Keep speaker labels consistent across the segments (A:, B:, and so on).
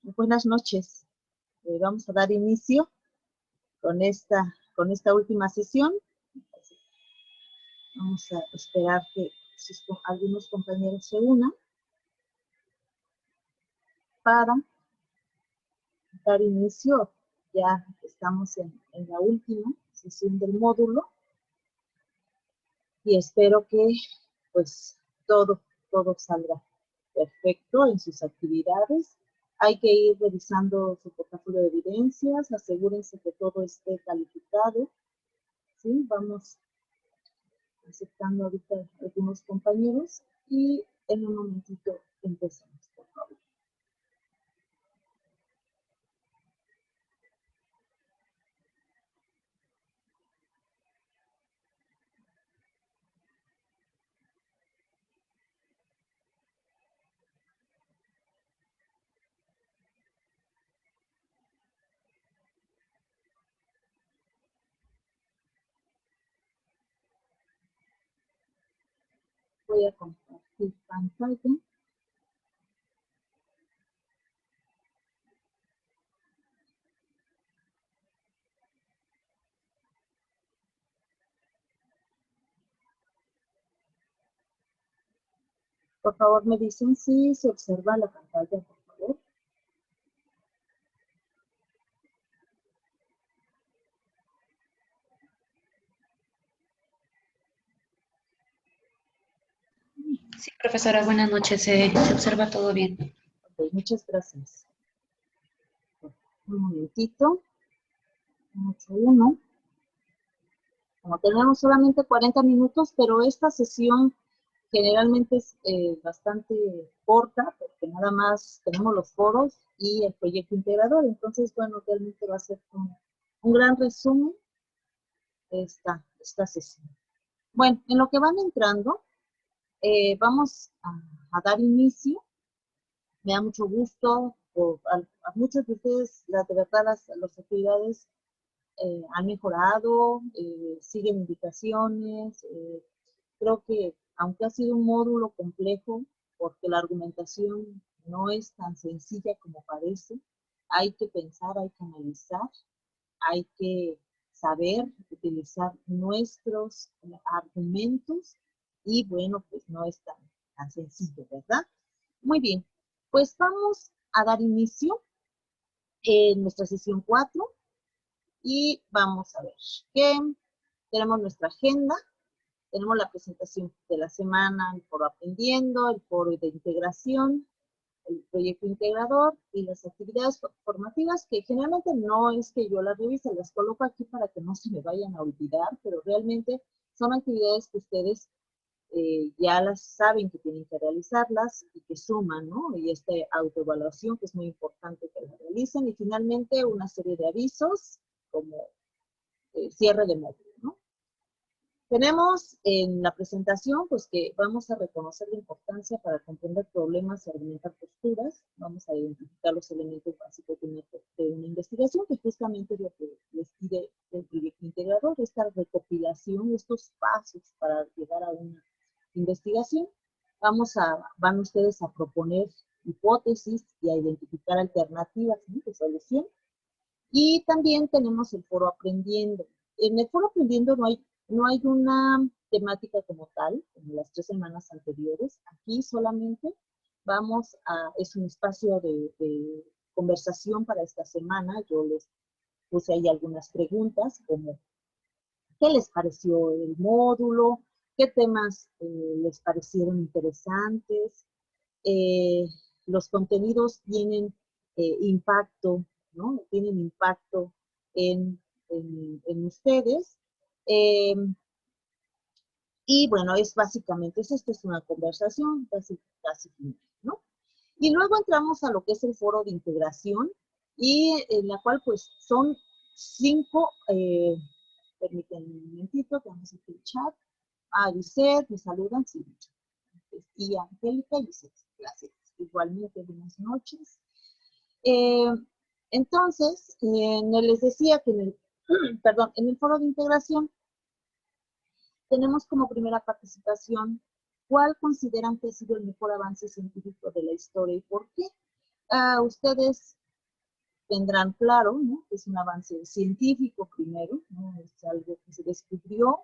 A: Buenas noches. Vamos a dar inicio con esta última sesión. Vamos a esperar que algunos compañeros se unan para dar inicio. Ya estamos en la última sesión del módulo y espero que pues todo salga perfecto en sus actividades. Hay que ir revisando su portafolio de evidencias, asegúrense que todo esté calificado. ¿Sí? Vamos aceptando ahorita algunos compañeros y en un momentito empezamos, por favor. Voy a compartir pantalla. Por favor, me dicen si se observa la pantalla, por favor.
B: Sí, profesora, buenas noches. Se observa todo bien.
A: Ok, muchas gracias. Un momentito. 8.1. Como tenemos solamente 40 minutos, pero esta sesión generalmente es bastante corta, porque nada más tenemos los foros y el proyecto integrador. Entonces, bueno, realmente va a ser un gran resumen esta sesión. Bueno, en lo que van entrando, vamos a dar inicio. Me da mucho gusto, a muchos de ustedes, de verdad, las actividades han mejorado, siguen indicaciones. Creo que, aunque ha sido un módulo complejo, porque la argumentación no es tan sencilla como parece, hay que pensar, hay que analizar, hay que saber utilizar nuestros argumentos y bueno, pues no es tan sencillo, ¿verdad? Muy bien, pues vamos a dar inicio en nuestra sesión 4 y vamos a ver que tenemos nuestra agenda, tenemos la presentación de la semana, el foro aprendiendo, el foro de integración, el proyecto integrador y las actividades formativas, que generalmente no es que yo las revise, las coloco aquí para que no se me vayan a olvidar, pero realmente son actividades que ustedes ya las saben que tienen que realizarlas y que suman, ¿no? Y esta autoevaluación que es muy importante que la realicen, y finalmente una serie de avisos como cierre de módulo, ¿no? Tenemos en la presentación, pues, que vamos a reconocer la importancia para comprender problemas y argumentar posturas. Vamos a identificar los elementos básicos de una investigación, que justamente es lo que les pide el proyecto integrador, esta recopilación, estos pasos para llegar a una investigación. Van ustedes a proponer hipótesis y a identificar alternativas, ¿sí?, de solución. Y también tenemos el foro aprendiendo. En el foro aprendiendo no hay una temática como tal, como las 3 semanas anteriores. Aquí solamente es un espacio de conversación para esta semana. Yo les puse ahí algunas preguntas, como ¿qué les pareció el módulo? ¿Qué temas les parecieron interesantes? Eh, los contenidos tienen impacto, ¿no? Tienen impacto en ustedes. Eh, y bueno, esta es una conversación casi final, ¿no? Y luego entramos a lo que es el foro de integración, y en la cual pues son 5, permítanme un momentito, tenemos aquí el chat. Lisette, me saludan, sí, y Angélica y Lisette, gracias. Igualmente, buenas noches. Entonces, les decía que en el foro de integración tenemos como primera participación, ¿cuál consideran que ha sido el mejor avance científico de la historia y por qué? Ustedes tendrán claro, ¿no?, que es un avance científico primero, ¿no? Es algo que se descubrió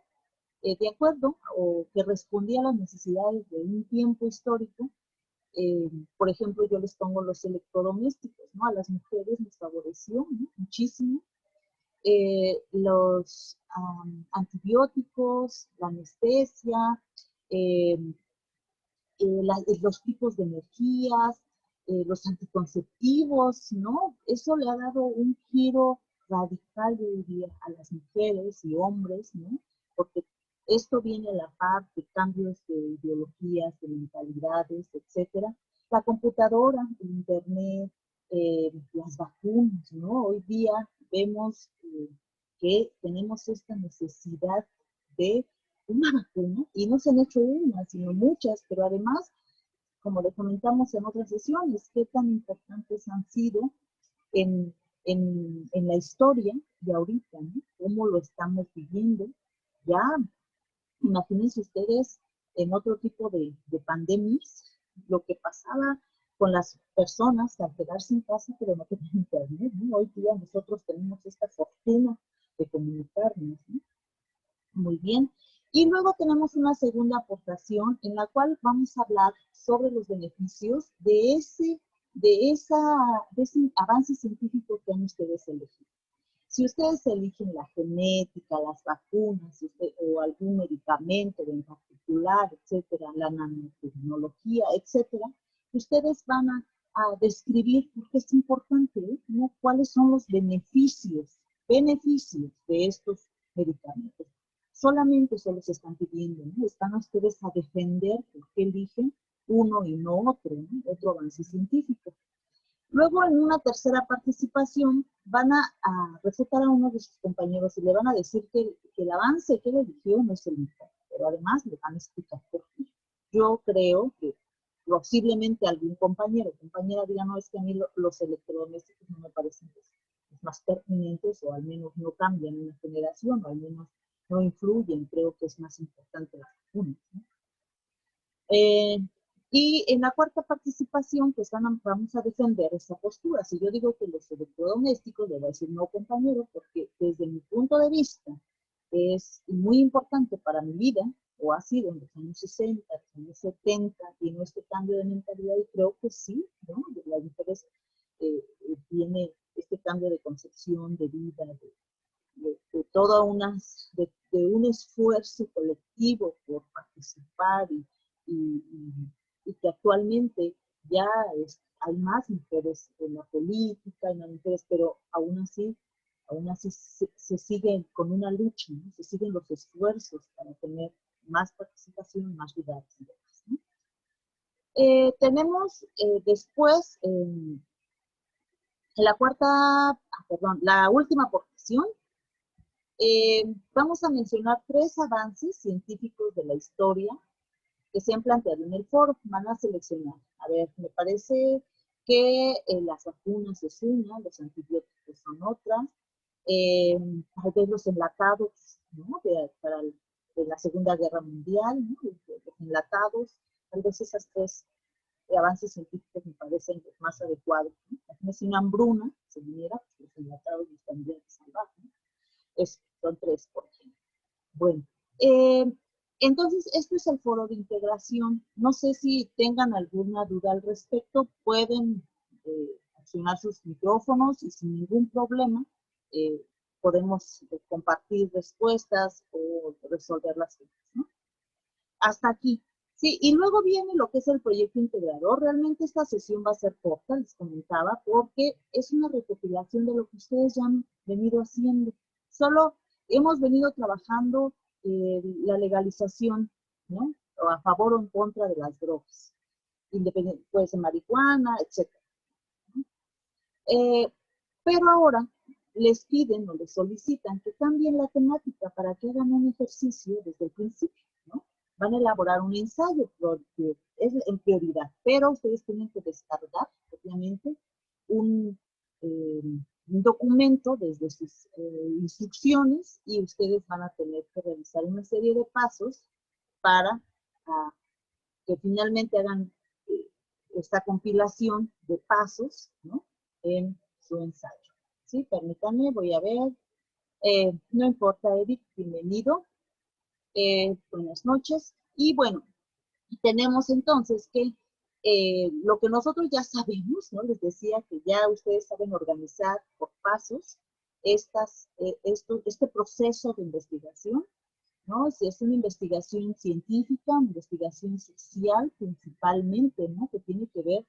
A: de acuerdo o que respondía a las necesidades de un tiempo histórico. Por ejemplo, yo les pongo los electrodomésticos, ¿no? A las mujeres les favoreció, ¿no?, muchísimo. Los antibióticos, la anestesia, eh, los tipos de energías, los anticonceptivos, ¿no? Eso le ha dado un giro radical, yo diría, a las mujeres y hombres, ¿no? Porque esto viene a la par de cambios de ideologías, de mentalidades, etcétera. La computadora, el internet, las vacunas, ¿no? Hoy día vemos que tenemos esta necesidad de una vacuna, y no se han hecho una, sino muchas, pero además, como le comentamos en otras sesiones, qué tan importantes han sido en, en la historia de ahorita, ¿no? Cómo lo estamos viviendo. Ya, imagínense ustedes en otro tipo de pandemias, lo que pasaba con las personas al quedarse en casa, pero no tenían internet, ¿no? Hoy día nosotros tenemos esta fortuna de comunicarnos, ¿no? Muy bien. Y luego tenemos una segunda aportación en la cual vamos a hablar sobre los beneficios de ese avance científico que han ustedes elegido. Si ustedes eligen la genética, las vacunas, o algún medicamento en particular, etcétera, la nanotecnología, etcétera, ustedes van a describir por qué es importante, ¿no? Cuáles son los beneficios de estos medicamentos. Solamente se los están pidiendo, ¿no? Están ustedes a defender por qué eligen uno y no otro, ¿no? Otro avance científico. Luego, en una tercera participación, van a refutar a uno de sus compañeros y le van a decir que el avance que él eligió no es el mejor, pero además le van a explicar por qué. Yo creo que posiblemente algún compañero o compañera diga, no, es que a mí los electrodomésticos no me parecen más pertinentes, o al menos no cambian una generación, o al menos no influyen, creo que es más importante las vacunas, ¿no? Y en la cuarta participación, pues vamos a defender esta postura. Si yo digo que los electrodomésticos, le voy a decir no, compañero, porque desde mi punto de vista es muy importante para mi vida, o ha sido en los años 60, los años 70, tiene este cambio de mentalidad, y creo que sí, ¿no? Las mujeres tiene este cambio de concepción de vida, de toda de un esfuerzo colectivo por participar, y que actualmente ya hay más mujeres en la política, hay más mujeres, pero aún así se sigue con una lucha, ¿no? Se siguen los esfuerzos para tener más participación, más lugares, ¿no? Tenemos después la última aportación. Vamos a mencionar 3 avances científicos de la historia que se han planteado en el foro. Van a seleccionar. A ver, me parece que las vacunas es una, los antibióticos son otras, tal vez los enlatados, ¿no? De la Segunda Guerra Mundial, ¿no? Los enlatados, tal vez esas 3 avances científicos me parecen los más adecuados, ¿no? Si una hambruna se viniera, pues los enlatados los tendrían que salvar, ¿no? Son 3, por ejemplo. Bueno, entonces, esto es el foro de integración. No sé si tengan alguna duda al respecto. Pueden accionar sus micrófonos y sin ningún problema podemos compartir respuestas o resolver las dudas, ¿no? Hasta aquí. Sí, y luego viene lo que es el proyecto integrador. Realmente esta sesión va a ser corta, les comentaba, porque es una recopilación de lo que ustedes ya han venido haciendo. Solo hemos venido trabajando la legalización, ¿no? O a favor o en contra de las drogas, independiente, puede ser marihuana, etc. Pero ahora les piden o les solicitan que cambien la temática para que hagan un ejercicio desde el principio, ¿no? Van a elaborar un ensayo porque es en prioridad, pero ustedes tienen que descargar, obviamente, un documento desde sus instrucciones, y ustedes van a tener que realizar una serie de pasos para que finalmente hagan esta compilación de pasos, ¿no?, en su ensayo. Sí, permítanme, voy a ver. No importa, Eric, bienvenido. Buenas noches. Y bueno, tenemos entonces que lo que nosotros ya sabemos, ¿no? Les decía que ya ustedes saben organizar por pasos este proceso de investigación, ¿no? Si es una investigación científica, una investigación social principalmente, ¿no?, que tiene que ver,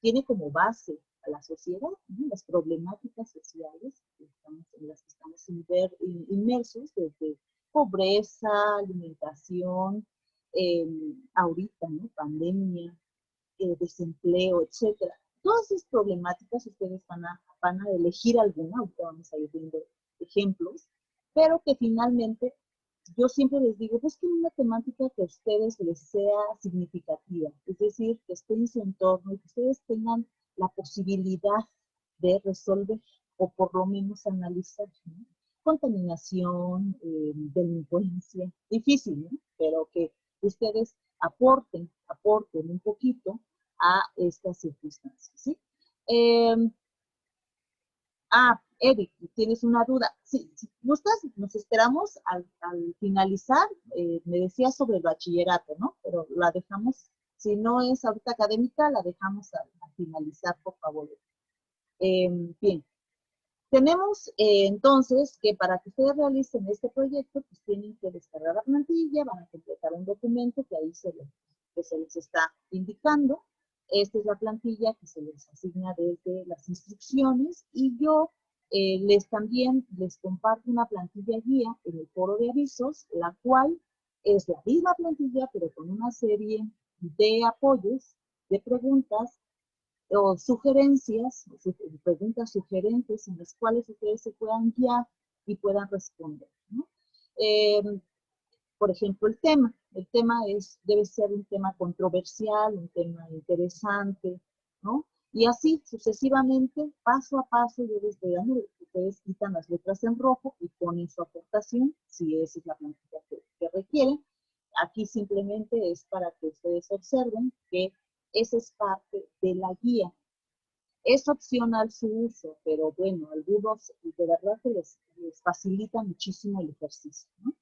A: tiene como base a la sociedad, ¿no?, las problemáticas sociales en las que estamos inmersos, desde pobreza, alimentación, ahorita, ¿no?, pandemia, desempleo, etcétera. Todas esas problemáticas ustedes van a elegir alguna, ahorita vamos a ir viendo ejemplos, pero que finalmente yo siempre les digo, busquen una temática que a ustedes les sea significativa, es decir, que esté en su entorno y que ustedes tengan la posibilidad de resolver o por lo menos analizar, ¿no? Contaminación, delincuencia, difícil, ¿no?, pero que ustedes aporten un poquito a estas circunstancias, ¿sí? Eric, ¿tienes una duda? Sí, si gustas, nos esperamos al finalizar. Me decías sobre el bachillerato, ¿no? Pero la dejamos, si no es ahorita académica, la dejamos al finalizar, por favor. Bien, tenemos entonces que para que ustedes realicen este proyecto, pues tienen que descargar la plantilla, van a completar un documento que ahí que se les está indicando. Esta es la plantilla que se les asigna desde las instrucciones y yo también les comparto una plantilla guía en el foro de avisos, la cual es la misma plantilla, pero con una serie de apoyos, de preguntas o sugerencias, preguntas sugerentes en las cuales ustedes se puedan guiar y puedan responder, ¿no? Por ejemplo, el tema debe ser un tema controversial, un tema interesante, ¿no? Y así sucesivamente, paso a paso, yo les voy dando, ustedes quitan las letras en rojo y ponen su aportación, si esa es la plantilla que requieren. Aquí simplemente es para que ustedes observen que esa es parte de la guía. Es opcional su uso, pero bueno, algunos de verdad que les facilita muchísimo el ejercicio, ¿no?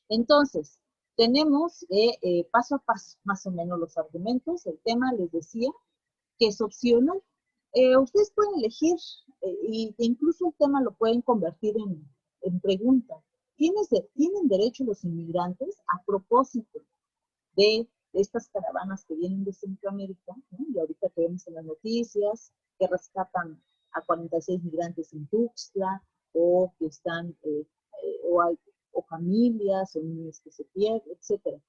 A: Entonces, tenemos paso a paso más o menos los argumentos. El tema, les decía, que es opcional. Ustedes pueden elegir, e incluso el tema lo pueden convertir en pregunta. ¿Tienen derecho los inmigrantes a propósito de estas caravanas que vienen de Centroamérica, ¿no? Y ahorita que vemos en las noticias, que rescatan a 46 migrantes en Tuxtla, o que están, o familias, o niños que se pierden, etc.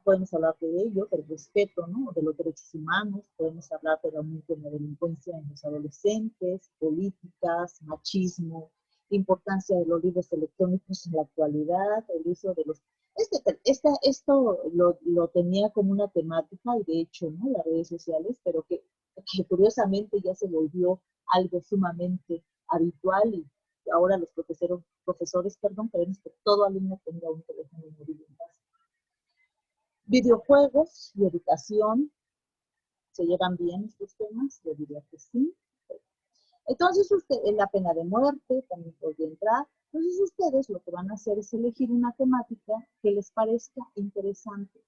A: Podemos hablar de ello, del respeto, ¿no?, de los derechos humanos, podemos hablar del aumento de la delincuencia en los adolescentes, políticas, machismo, importancia de los libros electrónicos en la actualidad, el uso de los... Esto lo tenía como una temática, y de hecho, ¿no?, las redes sociales, pero que curiosamente ya se volvió algo sumamente habitual, y ahora los profesores, queremos que todo alumno tenga un teléfono móvil en casa. Videojuegos y educación, ¿se llevan bien estos temas? Yo diría que sí. Entonces, la pena de muerte también podría entrar. Entonces, ustedes lo que van a hacer es elegir una temática que les parezca interesante.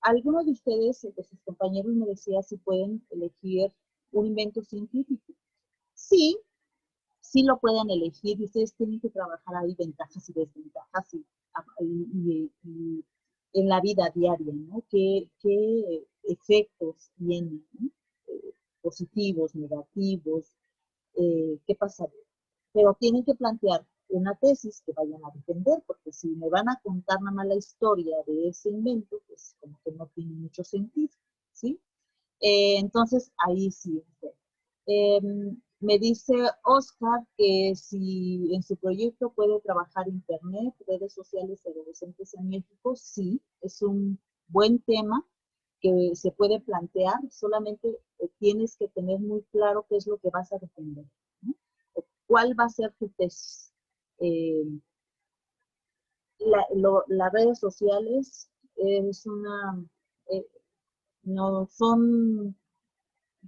A: Algunos de ustedes, de sus compañeros, me decían si pueden elegir un invento científico. Sí, sí lo pueden elegir, y ustedes tienen que trabajar ahí ventajas y desventajas y en la vida diaria, ¿no? ¿Qué efectos tienen, ¿no?, positivos, negativos, qué pasaría? Pero tienen que plantear una tesis que vayan a defender, porque si me van a contar nada más la historia de ese invento, pues como que no tiene mucho sentido, ¿sí? Entonces, ahí sí. Me dice Oscar que si en su proyecto puede trabajar Internet, redes sociales de adolescentes en México, sí, es un buen tema que se puede plantear, solamente tienes que tener muy claro qué es lo que vas a defender, ¿no? ¿Cuál va a ser tu tesis? Las redes sociales es una no son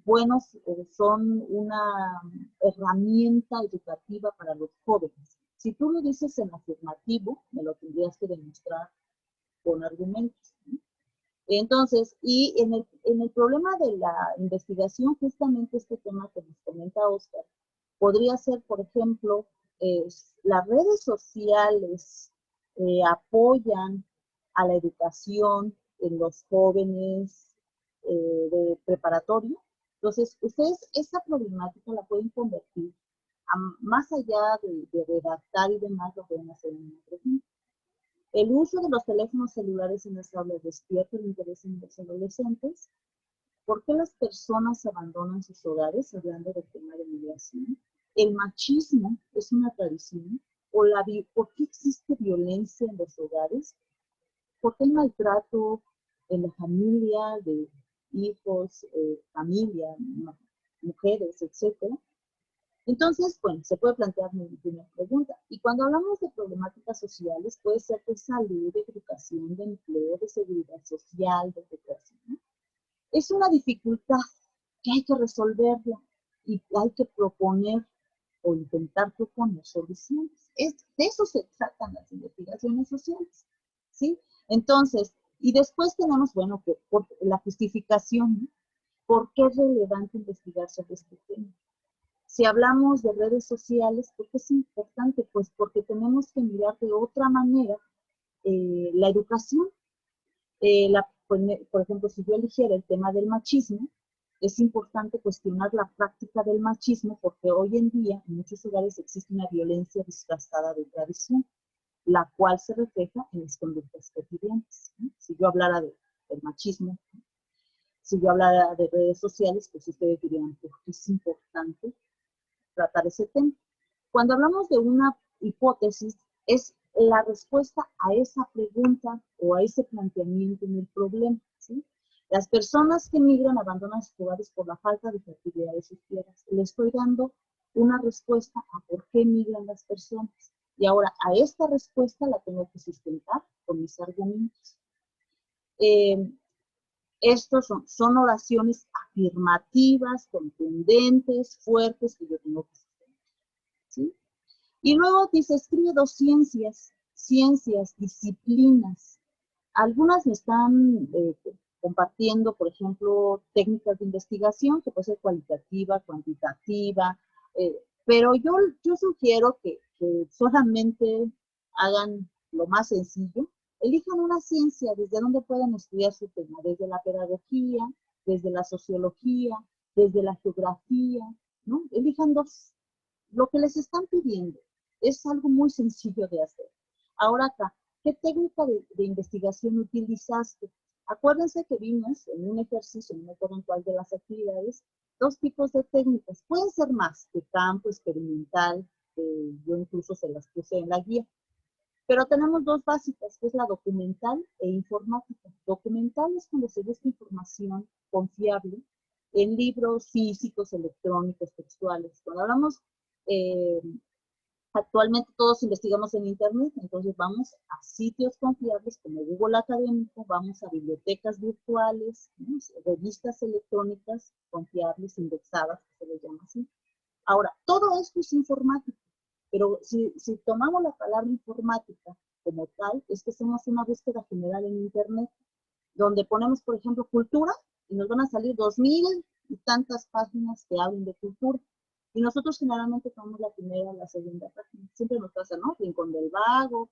A: buenos, son una herramienta educativa para los jóvenes. Si tú lo dices en afirmativo, me lo tendrías que demostrar con argumentos, ¿no? Entonces, y en el problema de la investigación, justamente este tema que nos comenta Oscar, podría ser, por ejemplo, las redes sociales apoyan a la educación en los jóvenes de preparatorio. Entonces, ustedes esta problemática la pueden convertir, más allá de redactar y demás, lo pueden hacer en una pregunta. El uso de los teléfonos celulares en las aulas despierta el interés en los adolescentes. ¿Por qué las personas abandonan sus hogares? Hablando del tema de migración. ¿El machismo es una tradición? ¿Por qué existe violencia en los hogares? ¿Por qué hay maltrato en la familia, de hijos, familia, mujeres, etcétera? Entonces, bueno, se puede plantear mi primera pregunta. Y cuando hablamos de problemáticas sociales, puede ser de salud, de educación, de empleo, de seguridad social, de recreación, ¿no? Es una dificultad que hay que resolverla y hay que proponer o intentar proponer soluciones. De eso se tratan las investigaciones sociales, ¿sí? Entonces, y después tenemos, bueno, que por la justificación, ¿no? ¿Por qué es relevante investigar sobre este tema? Si hablamos de redes sociales, ¿por qué es importante? Pues porque tenemos que mirar de otra manera la educación. Por ejemplo, si yo eligiera el tema del machismo, es importante cuestionar la práctica del machismo porque hoy en día en muchos lugares existe una violencia disfrazada de tradición, la cual se refleja en las conductas cotidianas, ¿no? Si yo hablara del machismo, si yo hablara de redes sociales, pues ustedes dirían, ¿por qué es importante tratar ese tema? Cuando hablamos de una hipótesis, es la respuesta a esa pregunta o a ese planteamiento en el problema, ¿sí? Las personas que migran abandonan sus hogares por la falta de fertilidad de sus tierras. Le estoy dando una respuesta a por qué migran las personas. Y ahora, a esta respuesta la tengo que sustentar con mis argumentos. Estos son oraciones afirmativas, contundentes, fuertes, que yo tengo que sustentar, ¿sí? Y luego dice, escribe dos ciencias, disciplinas. Algunas me están compartiendo, por ejemplo, técnicas de investigación, que puede ser cualitativa, cuantitativa, pero yo sugiero que solamente hagan lo más sencillo, elijan una ciencia desde donde puedan estudiar su tema, desde la pedagogía, desde la sociología, desde la geografía, ¿no? Elijan dos. Lo que les están pidiendo es algo muy sencillo de hacer. Ahora acá, ¿qué técnica de investigación utilizaste? Acuérdense que vimos en un ejercicio, no me acuerdo en cuál de las actividades, dos tipos de técnicas. Pueden ser más de campo, experimental, yo incluso se las puse en la guía. Pero tenemos dos básicas, que es la documental e informática. Documental es cuando se busca información confiable en libros físicos, electrónicos, textuales. Cuando hablamos, eh, actualmente todos investigamos en Internet, entonces vamos a sitios confiables como Google Académico, vamos a bibliotecas virtuales, ¿no? Revistas electrónicas confiables, indexadas, que se les llama así. Ahora, todo esto es informática, pero si tomamos la palabra informática como tal, es que hacemos una búsqueda general en Internet, donde ponemos, por ejemplo, cultura, y nos van a salir 2000 y tantas páginas que hablen de cultura. Y nosotros generalmente tomamos la primera o la segunda página. Siempre nos pasa, ¿no? Rincón del Vago,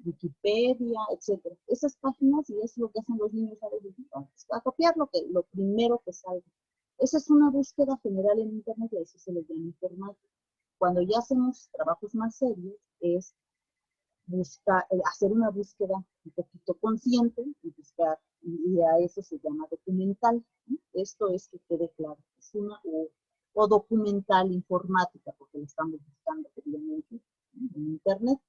A: Wikipedia, etcétera. Esas páginas, y es lo que hacen los niños a veces, a copiar lo primero que salga. Esa es una búsqueda general en Internet y a eso se les llama informática. Cuando ya hacemos trabajos más serios, es hacer una búsqueda un poquito consciente y buscar, y a eso se llama documental, ¿no? Esto es que quede claro, es una o documental informática, porque lo estamos buscando obviamente en Internet.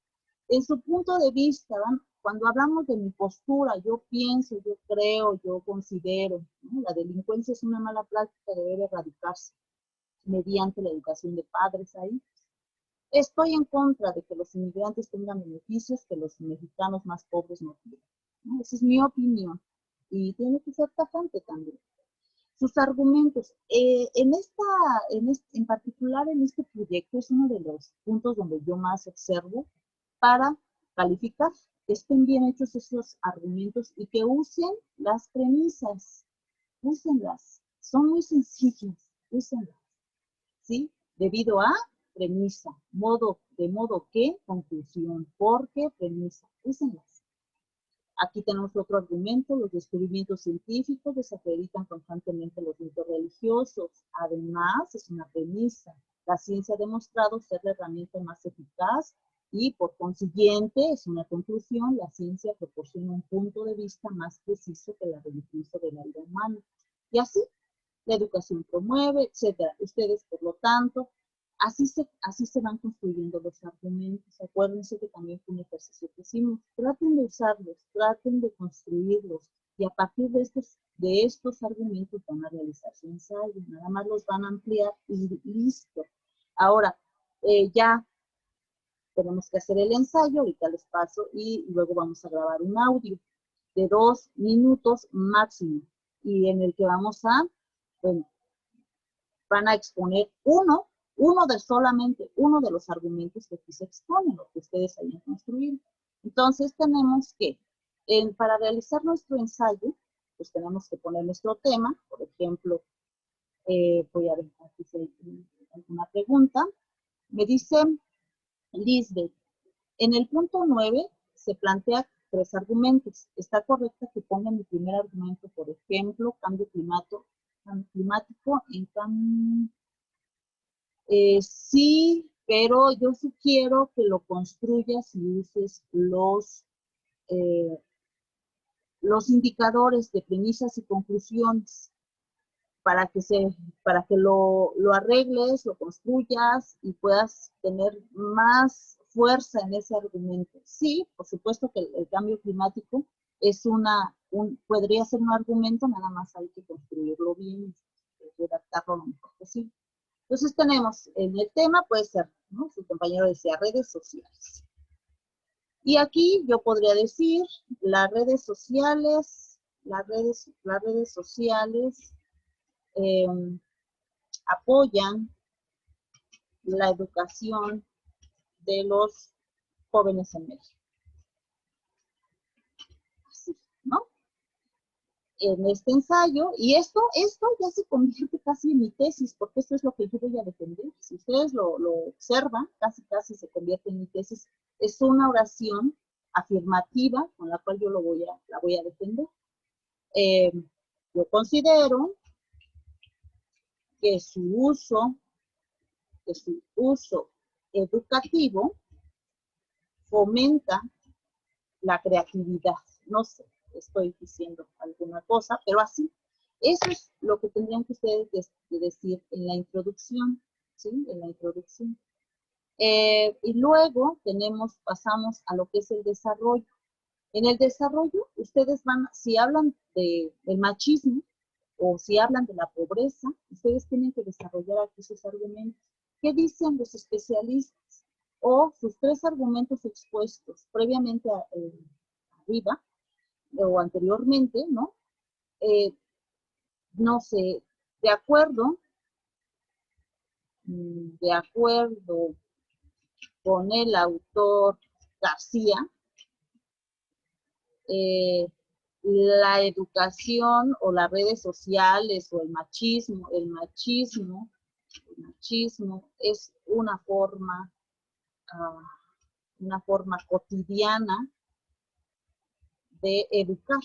A: En su punto de vista, ¿no? Cuando hablamos de mi postura, yo pienso, yo creo, yo considero, ¿no? La delincuencia es una mala práctica que debe erradicarse mediante la educación de padres ahí. Estoy en contra de que los inmigrantes tengan beneficios que los mexicanos más pobres no tienen, ¿no? Esa es mi opinión. y tiene que ser tajante también. Sus argumentos. En particular en este proyecto es uno de los puntos donde yo más observo para calificar, que estén bien hechos esos argumentos y que usen las premisas. Úsenlas. Son muy sencillas. Úsenlas. ¿Sí? Debido a premisa. De modo que, conclusión. Porque, premisa. Úsenlas. Aquí tenemos otro argumento, los descubrimientos científicos desacreditan constantemente los mitos religiosos. Además, es una premisa. La ciencia ha demostrado ser la herramienta más eficaz y, por consiguiente, es una conclusión, la ciencia proporciona un punto de vista más preciso que la religión sobre la vida humana. Y así, la educación promueve, etcétera. Ustedes, por lo tanto, así se van construyendo los argumentos. Acuérdense que también fue un ejercicio que hicimos. Traten de usarlos, traten de construirlos, y a partir de estos argumentos van a realizar su ensayo. Nada más los van a ampliar y listo. Ahora, ya tenemos que hacer el ensayo, ahorita les paso, y luego vamos a grabar un audio de 2 minutos máximo, y en el que vamos a, bueno, van a exponer solamente uno de los argumentos que aquí se exponen, lo que ustedes hayan construido. Entonces tenemos que, para realizar nuestro ensayo, pues tenemos que poner nuestro tema. Por ejemplo, voy a ver aquí si hay alguna pregunta. Me dice Lisbeth, en el punto 9 se plantea 3 argumentos. ¿Está correcto que pongan mi primer argumento, por ejemplo, cambio climático sí, pero yo sugiero que lo construyas y uses los indicadores de premisas y conclusiones para que lo arregles, lo construyas y puedas tener más fuerza en ese argumento. Sí, por supuesto que el cambio climático podría ser un argumento, nada más hay que construirlo bien, redactarlo lo mejor posible. Entonces tenemos en el tema, puede ser, ¿no? Su compañero decía redes sociales. Y aquí yo podría decir, las redes sociales apoyan la educación de los jóvenes en México. Así, ¿no? En este ensayo, y esto ya se convierte casi en mi tesis, porque esto es lo que yo voy a defender. Si ustedes lo observan, casi se convierte en mi tesis. Es una oración afirmativa con la cual yo la voy a defender. Yo considero que su uso educativo fomenta la creatividad. No sé, estoy diciendo alguna cosa, pero así. Eso es lo que tendrían que ustedes decir en la introducción, ¿sí? En la introducción. Y luego pasamos a lo que es el desarrollo. En el desarrollo, ustedes si hablan del machismo o si hablan de la pobreza, ustedes tienen que desarrollar aquí sus argumentos. ¿Qué dicen los especialistas? O sus 3 argumentos expuestos previamente arriba o anteriormente, ¿no? No sé, de acuerdo con el autor García, la educación o las redes sociales o el machismo es una forma cotidiana de educar,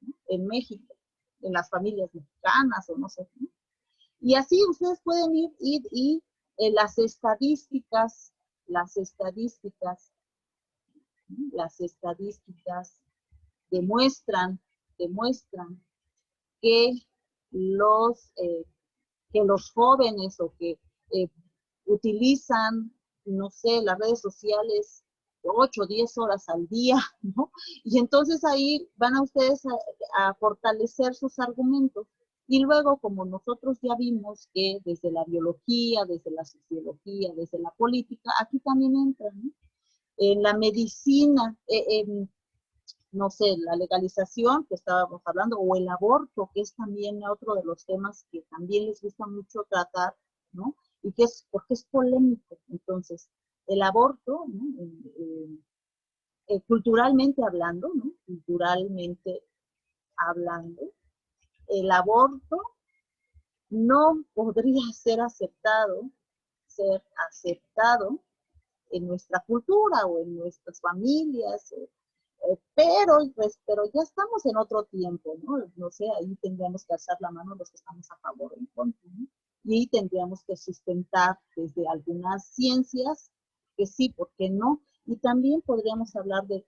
A: ¿no? En México, en las familias mexicanas o no sé, ¿no? Y así ustedes pueden ir y las estadísticas demuestran que los jóvenes o que utilizan, no sé, las redes sociales 8 o 10 horas al día, ¿no? Y entonces ahí van a ustedes a fortalecer sus argumentos. Y luego, como nosotros ya vimos que desde la biología, desde la sociología, desde la política, aquí también entran, ¿no? En la medicina, no sé, la legalización que estábamos hablando, o el aborto, que es también otro de los temas que también les gusta mucho tratar, ¿no? Y que es, porque es polémico. Entonces, el aborto, ¿no? Culturalmente hablando, ¿no? Culturalmente hablando, el aborto no podría ser aceptado en nuestra cultura o en nuestras familias, pero ya estamos en otro tiempo, ¿no? No sé, ahí tendríamos que alzar la mano los que estamos a favor o en contra, ¿no? Y ahí tendríamos que sustentar desde algunas ciencias que sí, ¿por qué no? Y también podríamos hablar de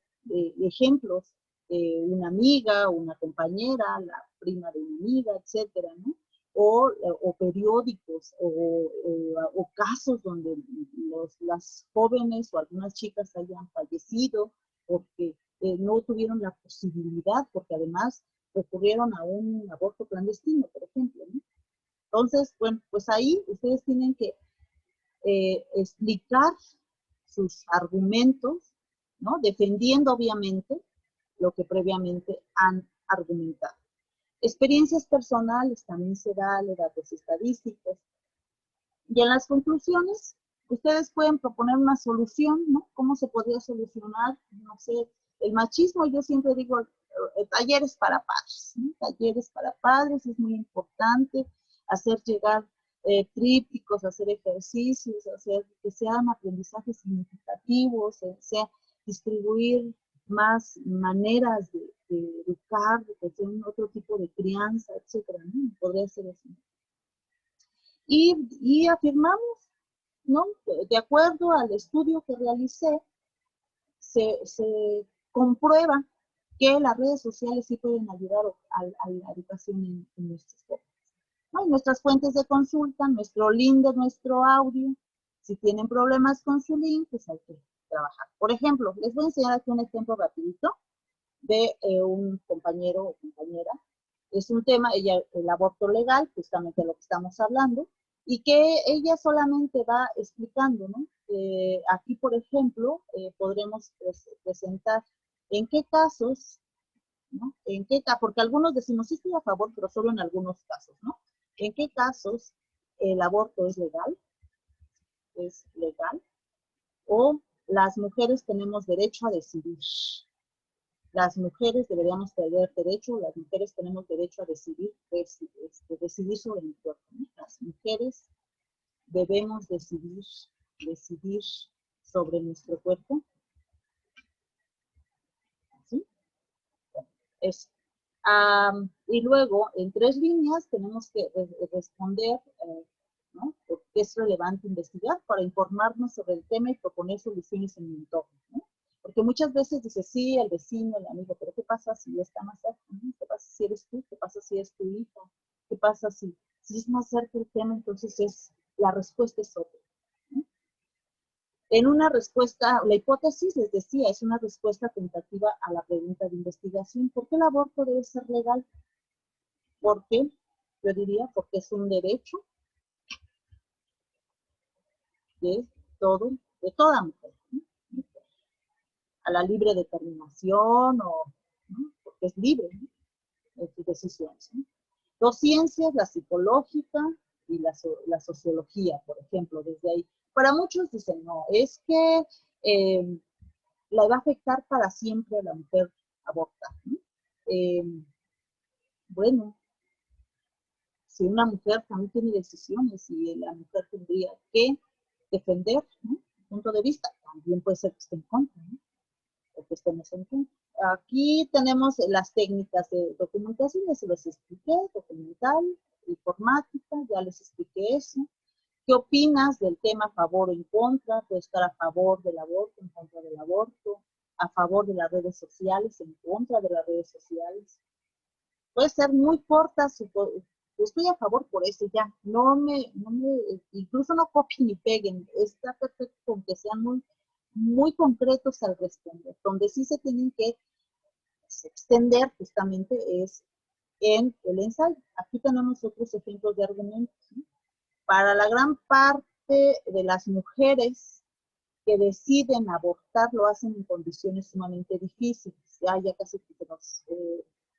A: ejemplos, una amiga, una compañera, la prima de una amiga, etcétera, ¿no? O periódicos o casos donde las jóvenes o algunas chicas hayan fallecido porque no tuvieron la posibilidad, porque además recurrieron a un aborto clandestino, por ejemplo, ¿no? Entonces, bueno, pues ahí ustedes tienen que explicar sus argumentos, ¿no? Defendiendo obviamente lo que previamente han argumentado. Experiencias personales también se vale, datos estadísticos. Y en las conclusiones, ustedes pueden proponer una solución, ¿no? ¿Cómo se podría solucionar? No sé, el machismo, yo siempre digo, talleres para padres, ¿no? Talleres para padres, es muy importante hacer llegar trípticos, hacer ejercicios, hacer que sean aprendizajes significativos, sea distribuir más maneras de educar, de tener otro tipo de crianza, etcétera, ¿no? Podría ser así. Y afirmamos, ¿no? De acuerdo al estudio que realicé, se comprueba que las redes sociales sí pueden ayudar a la educación en nuestros jóvenes, ¿no? Y nuestras fuentes de consulta, nuestro link de nuestro audio, si tienen problemas con su link, pues hay que trabajar. Por ejemplo, les voy a enseñar aquí un ejemplo rapidito de un compañero o compañera. Es un tema, el aborto legal, justamente lo que estamos hablando, y que ella solamente va explicando, ¿no? Aquí, por ejemplo, podremos presentar en qué casos, ¿no? Porque algunos decimos, sí estoy a favor, pero solo en algunos casos, ¿no? ¿En qué casos el aborto es legal? ¿Es legal? O las mujeres tenemos derecho a decidir. Las mujeres deberíamos tener derecho, las mujeres tenemos derecho a decidir, decidir sobre el cuerpo, ¿no? Las mujeres debemos decidir sobre nuestro cuerpo. ¿Sí? Eso. Y luego, en 3 líneas, tenemos que responder, ¿no? Por qué es relevante investigar para informarnos sobre el tema y proponer soluciones en el entorno, ¿no? Porque muchas veces dice, sí, el vecino, el amigo, pero ¿qué pasa si está más cerca? ¿No? ¿Qué pasa si eres tú? ¿Qué pasa si es tu hija? ¿Qué pasa si es más cerca el tema? Entonces la respuesta es otra, ¿no? En una respuesta, la hipótesis, les decía, es una respuesta tentativa a la pregunta de investigación. ¿Por qué el aborto debe ser legal? ¿Por qué? Yo diría porque es un derecho de de toda mujer, ¿no? A la libre determinación, ¿no? Porque es libre, ¿no? En sus decisiones, ¿no? 2 ciencias, la psicológica y la sociología, por ejemplo, desde ahí. Para muchos dicen, no, es que la va a afectar para siempre a la mujer aborta, ¿no? Eh, bueno, si una mujer también tiene decisiones y la mujer tendría que defender, ¿no? Su punto de vista, también puede ser que esté en contra, ¿no? O que estemos en contra. Aquí tenemos las técnicas de documentación, ya se los expliqué, documental, informática, ya les expliqué eso. ¿Qué opinas del tema a favor o en contra? Puede estar a favor del aborto, en contra del aborto, a favor de las redes sociales, en contra de las redes sociales. Puede ser muy corta, estoy a favor por eso, ya, incluso no copien ni peguen, está perfecto con que sean muy concretos al responder. Donde sí se tienen que extender justamente es en el ensayo. Aquí tenemos otros ejemplos de argumentos, ¿no? Para la gran parte de las mujeres que deciden abortar, lo hacen en condiciones sumamente difíciles. ya casi,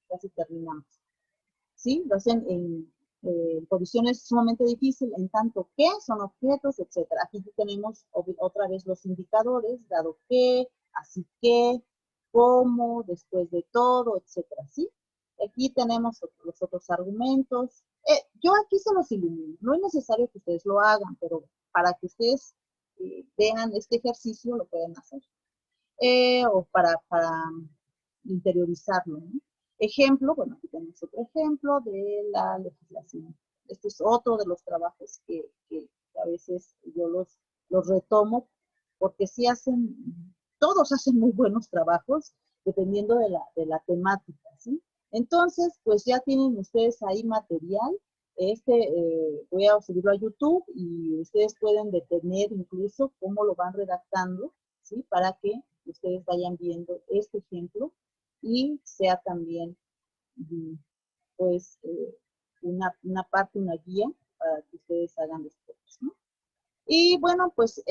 A: casi terminamos. ¿Sí? Lo hacen en posiciones sumamente difíciles, en tanto que son objetos, etcétera. Aquí tenemos otra vez los indicadores, dado que, así que, cómo, después de todo, etcétera. ¿Sí? Aquí tenemos los otros argumentos. Yo aquí se los ilumino. No es necesario que ustedes lo hagan, pero para que ustedes vean este ejercicio lo pueden hacer. O para interiorizarlo, ¿no? Ejemplo, bueno, aquí tenemos otro ejemplo de la legislación. Este es otro de los trabajos que a veces yo los retomo, porque sí todos hacen muy buenos trabajos, dependiendo de la temática, ¿sí? Entonces, pues ya tienen ustedes ahí material. Voy a subirlo a YouTube y ustedes pueden detener incluso cómo lo van redactando, ¿sí? Para que ustedes vayan viendo este ejemplo y sea también, pues, una parte, una guía para que ustedes hagan los propios, ¿no? Y bueno, pues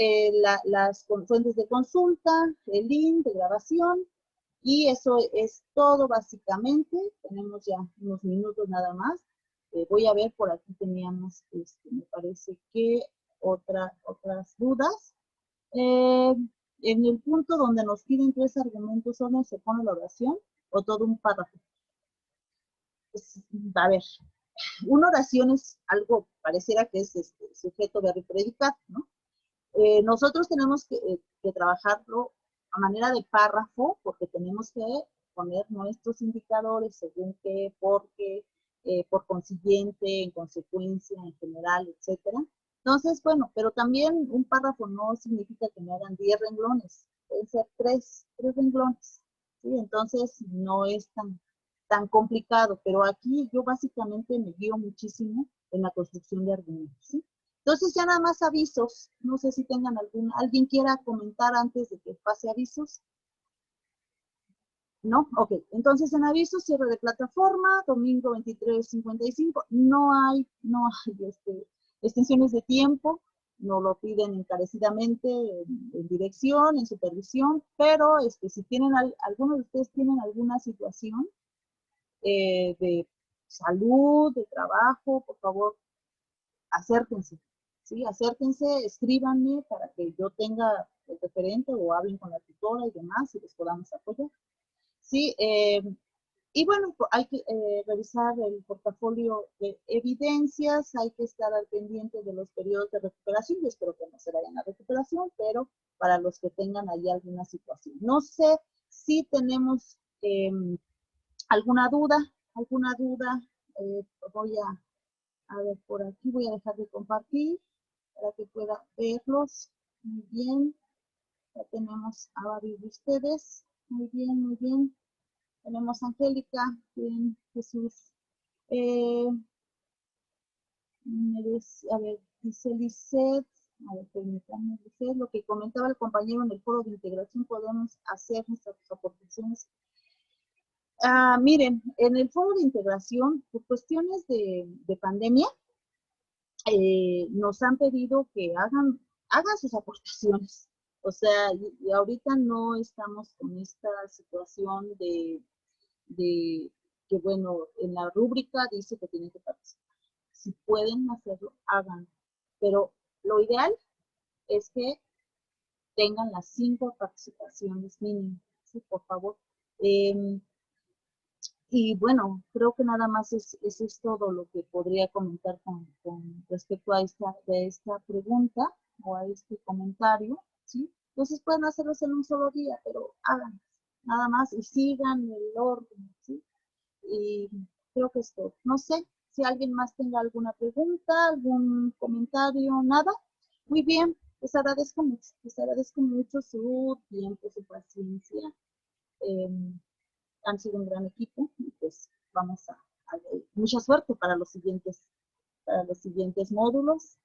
A: las fuentes de consulta, el link de grabación, y eso es todo básicamente. Tenemos ya unos minutos nada más. Voy a ver, por aquí teníamos, me parece que otras dudas. En el punto donde nos piden 3 argumentos, ¿solo se pone la oración o todo un párrafo? Pues, a ver, una oración es algo, pareciera que es sujeto, verbo y predicado, ¿no? Nosotros tenemos que trabajarlo a manera de párrafo, porque tenemos que poner nuestros indicadores según qué, por qué, por consiguiente, en consecuencia, en general, etcétera. Entonces, bueno, pero también un párrafo no significa que me hagan 10 renglones, pueden ser 3 renglones, ¿sí? Entonces, no es tan complicado, pero aquí yo básicamente me guío muchísimo en la construcción de argumentos, ¿sí? Entonces ya nada más avisos, no sé si tengan alguien quiera comentar antes de que pase avisos. ¿No? Ok, entonces en avisos, cierre de plataforma, domingo 23:55, no hay extensiones de tiempo, no lo piden encarecidamente en dirección, en supervisión, pero si tienen, algunos de ustedes tienen alguna situación de salud, de trabajo, por favor, acérquense, ¿sí? Acérquense, escríbanme para que yo tenga el referente o hablen con la tutora y demás y les podamos apoyar. Sí, y bueno, hay que revisar el portafolio de evidencias, hay que estar al pendiente de los periodos de recuperación, yo espero que no se vayan a recuperación, pero para los que tengan ahí alguna situación. No sé si tenemos alguna duda, voy a ver por aquí, voy a dejar de compartir para que pueda verlos. Muy bien, ya tenemos a varios de ustedes. Muy bien, muy bien. Tenemos a Angélica, bien, Jesús. A ver, dice Lisset, a ver, permítanme, Lisset, lo que comentaba el compañero en el foro de integración, podemos hacer nuestras aportaciones. Miren, en el foro de integración, por cuestiones de pandemia, nos han pedido que hagan sus aportaciones. O sea, y ahorita no estamos con esta situación de que, bueno, en la rúbrica dice que tienen que participar. Si pueden hacerlo, háganlo. Pero lo ideal es que tengan las 5 participaciones mínimas, ¿sí? Por favor. Y bueno, creo que nada más es todo lo que podría comentar con respecto a esta pregunta o a este comentario, ¿sí? Entonces pueden hacerlos en un solo día, pero hagan nada más y sigan el orden, ¿sí? Y creo que es todo. No sé si alguien más tenga alguna pregunta, algún comentario, nada. Muy bien, les agradezco mucho su tiempo, su paciencia. Han sido un gran equipo y pues vamos a mucha suerte para los siguientes módulos.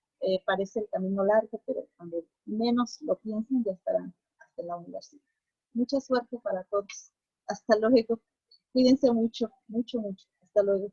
A: Parece el camino largo, pero cuando menos lo piensen ya estarán hasta la universidad. Mucha suerte para todos. Hasta luego. Cuídense mucho, mucho, mucho. Hasta luego.